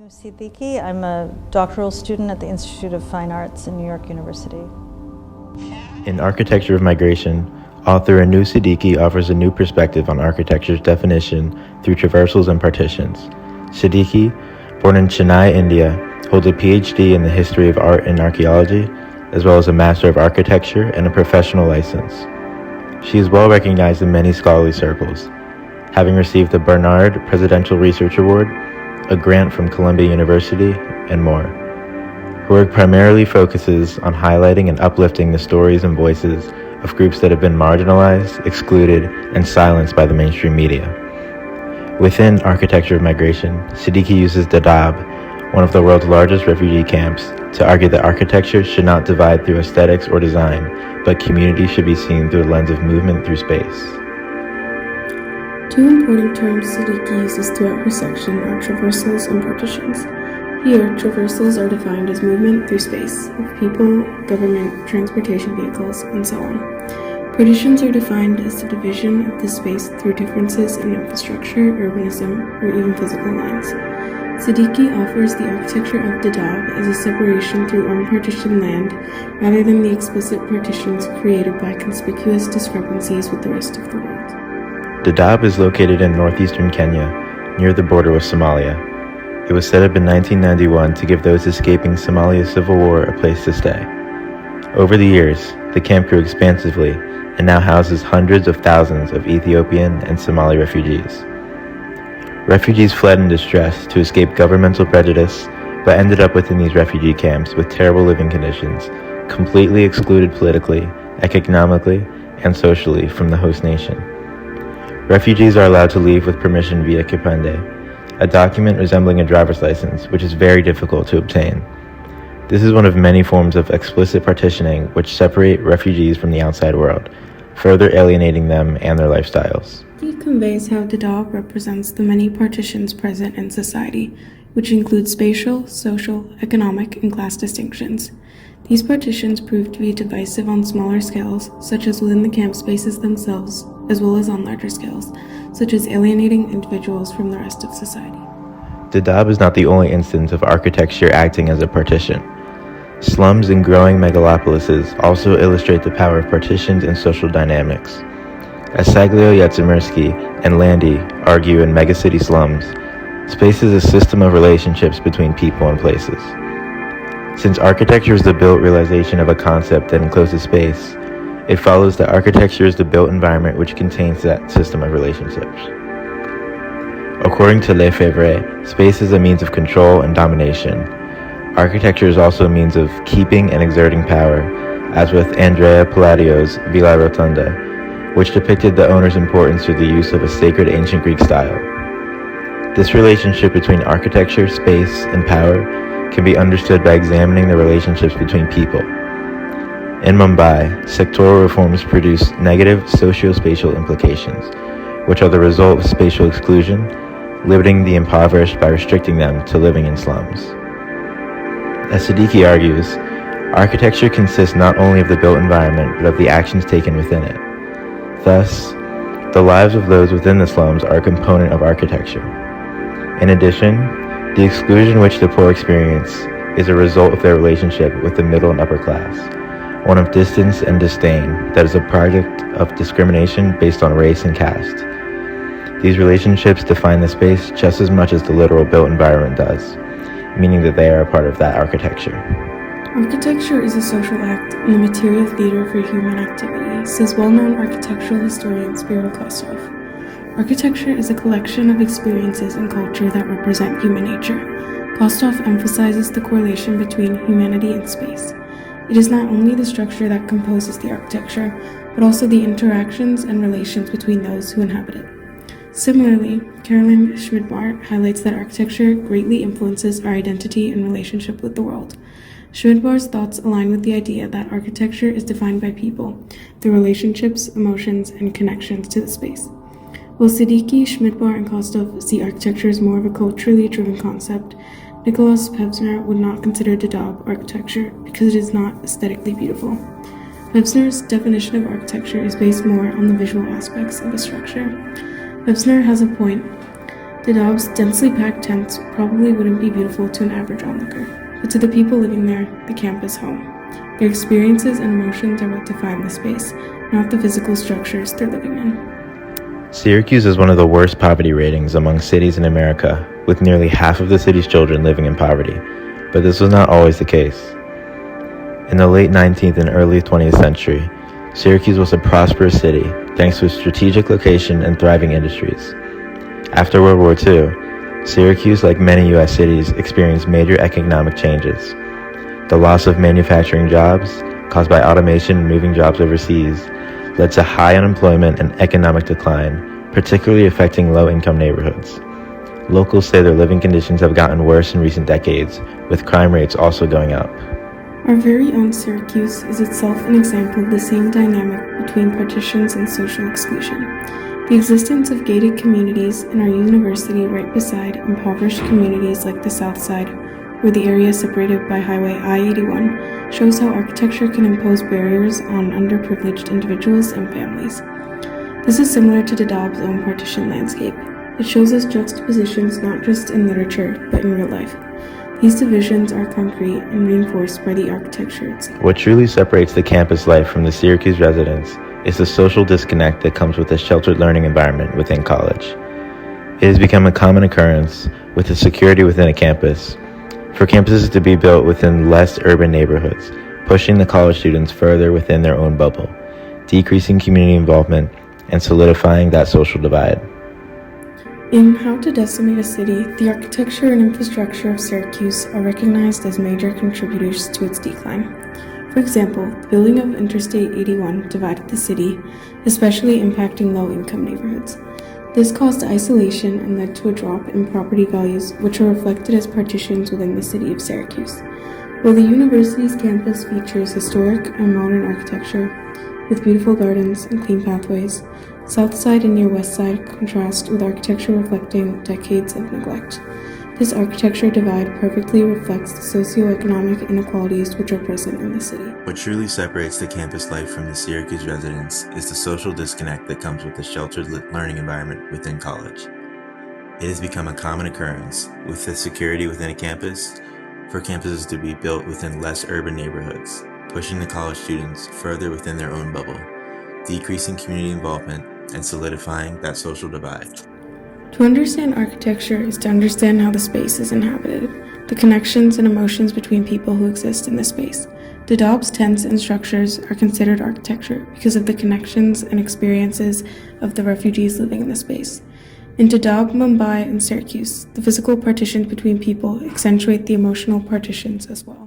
Siddiqi. I'm a doctoral student at the Institute of Fine Arts in New York University. In Architecture of Migration, author Anu Siddiqi offers a new perspective on architecture's definition through traversals and partitions. Siddiqi, born in Chennai, India, holds a PhD in the history of art and archaeology, as well as a Master of Architecture and a professional license. She is well recognized in many scholarly circles, having received the Barnard Presidential Research Award, a grant from Columbia University, and more. Her work primarily focuses on highlighting and uplifting the stories and voices of groups that have been marginalized, excluded, and silenced by the mainstream media. Within Architecture of Migration, Siddiqi uses Dadaab, one of the world's largest refugee camps, to argue that architecture should not divide through aesthetics or design, but community should be seen through the lens of movement through space. Two important terms Siddiqi uses throughout her section are traversals and partitions. Here, traversals are defined as movement through space, of people, government, transportation vehicles, and so on. Partitions are defined as the division of the space through differences in infrastructure, urbanism, or even physical lines. Siddiqi offers the architecture of Dadaab as a separation through unpartitioned land, rather than the explicit partitions created by conspicuous discrepancies with the rest of the world. Dadaab is located in northeastern Kenya, near the border with Somalia. It was set up in 1991 to give those escaping Somalia's civil war a place to stay. Over the years, the camp grew expansively and now houses hundreds of thousands of Ethiopian and Somali refugees. Refugees fled in distress to escape governmental prejudice, but ended up within these refugee camps with terrible living conditions, completely excluded politically, economically, and socially from the host nation. Refugees are allowed to leave with permission via kipande, a document resembling a driver's license, which is very difficult to obtain. This is one of many forms of explicit partitioning which separate refugees from the outside world, further alienating them and their lifestyles. He conveys how Dadaab represents the many partitions present in society, which include spatial, social, economic, and class distinctions. These partitions prove to be divisive on smaller scales, such as within the camp spaces themselves, as well as on larger scales, such as alienating individuals from the rest of society. Dadaab is not the only instance of architecture acting as a partition. Slums and growing megalopolises also illustrate the power of partitions and social dynamics. As Saglio Yatsimirski and Landy argue in megacity slums, space is a system of relationships between people and places. Since architecture is the built realization of a concept that encloses space, it follows that architecture is the built environment which contains that system of relationships. According to Lefebvre, space is a means of control and domination. Architecture is also a means of keeping and exerting power, as with Andrea Palladio's Villa Rotunda, which depicted the owner's importance through the use of a sacred ancient Greek style. This relationship between architecture, space, and power can be understood by examining the relationships between people. In Mumbai, sectoral reforms produce negative socio-spatial implications, which are the result of spatial exclusion, limiting the impoverished by restricting them to living in slums. As Siddiqi argues, architecture consists not only of the built environment, but of the actions taken within it. Thus, the lives of those within the slums are a component of architecture. In addition, the exclusion which the poor experience is a result of their relationship with the middle and upper class, one of distance and disdain that is a product of discrimination based on race and caste. These relationships define the space just as much as the literal built environment does, meaning that they are a part of that architecture. Architecture is a social act and the material theater for human activity, says well-known architectural historian Spiro Kostov. Architecture is a collection of experiences and culture that represent human nature. Kostov emphasizes the correlation between humanity and space. It is not only the structure that composes the architecture, but also the interactions and relations between those who inhabit it. Similarly, Caroline Schmidbart highlights that architecture greatly influences our identity and relationship with the world. Schmidbart's thoughts align with the idea that architecture is defined by people, their relationships, emotions, and connections to the space. While Siddiqi, Schmidbart, and Kostov see architecture as more of a culturally driven concept, Nikolaus Pevsner would not consider Dadaab architecture because it is not aesthetically beautiful. Pevsner's definition of architecture is based more on the visual aspects of a structure. Pevsner has a point Dadab's densely packed tents probably wouldn't be beautiful to an average onlooker, but to the people living there, the camp is home. Their experiences and emotions are what define the space, not the physical structures they're living in. Syracuse has one of the worst poverty ratings among cities in America, with nearly half of the city's children living in poverty, but this was not always the case. In the late 19th and early 20th century, Syracuse was a prosperous city thanks to its strategic location and thriving industries. After World War II, Syracuse, like many U.S. cities, experienced major economic changes. The loss of manufacturing jobs, caused by automation and moving jobs overseas, led to high unemployment and economic decline, particularly affecting low-income neighborhoods. Locals say their living conditions have gotten worse in recent decades, with crime rates also going up. Our very own Syracuse is itself an example of the same dynamic between partitions and social exclusion. The existence of gated communities and our university right beside impoverished communities like the South Side, or the area separated by Highway I-81, shows how architecture can impose barriers on underprivileged individuals and families. This is similar to Dadab's own partition landscape. It shows us juxtapositions not just in literature, but in real life. These divisions are concrete and reinforced by the architecture itself. What truly separates the campus life from the Syracuse residents is the social disconnect that comes with a sheltered learning environment within college. It has become a common occurrence with the security within a campus for campuses to be built within less urban neighborhoods, pushing the college students further within their own bubble, decreasing community involvement, and solidifying that social divide. In How to Decimate a City, the architecture and infrastructure of Syracuse are recognized as major contributors to its decline. For example, the building of Interstate 81 divided the city, especially impacting low-income neighborhoods. This caused isolation and led to a drop in property values, which are reflected as partitions within the city of Syracuse. While the university's campus features historic and modern architecture, with beautiful gardens and clean pathways, South Side and near West Side contrast with architecture reflecting decades of neglect. This architecture divide perfectly reflects the socioeconomic inequalities which are present in the city. What truly separates the campus life from the Syracuse residents is the social disconnect that comes with the sheltered learning environment within college. It has become a common occurrence, with the security within a campus, for campuses to be built within less urban neighborhoods, pushing the college students further within their own bubble, decreasing community involvement, and solidifying that social divide. To understand architecture is to understand how the space is inhabited, the connections and emotions between people who exist in the space. Dadab's tents and structures are considered architecture because of the connections and experiences of the refugees living in the space. In Dadab, Mumbai, and Syracuse, the physical partitions between people accentuate the emotional partitions as well.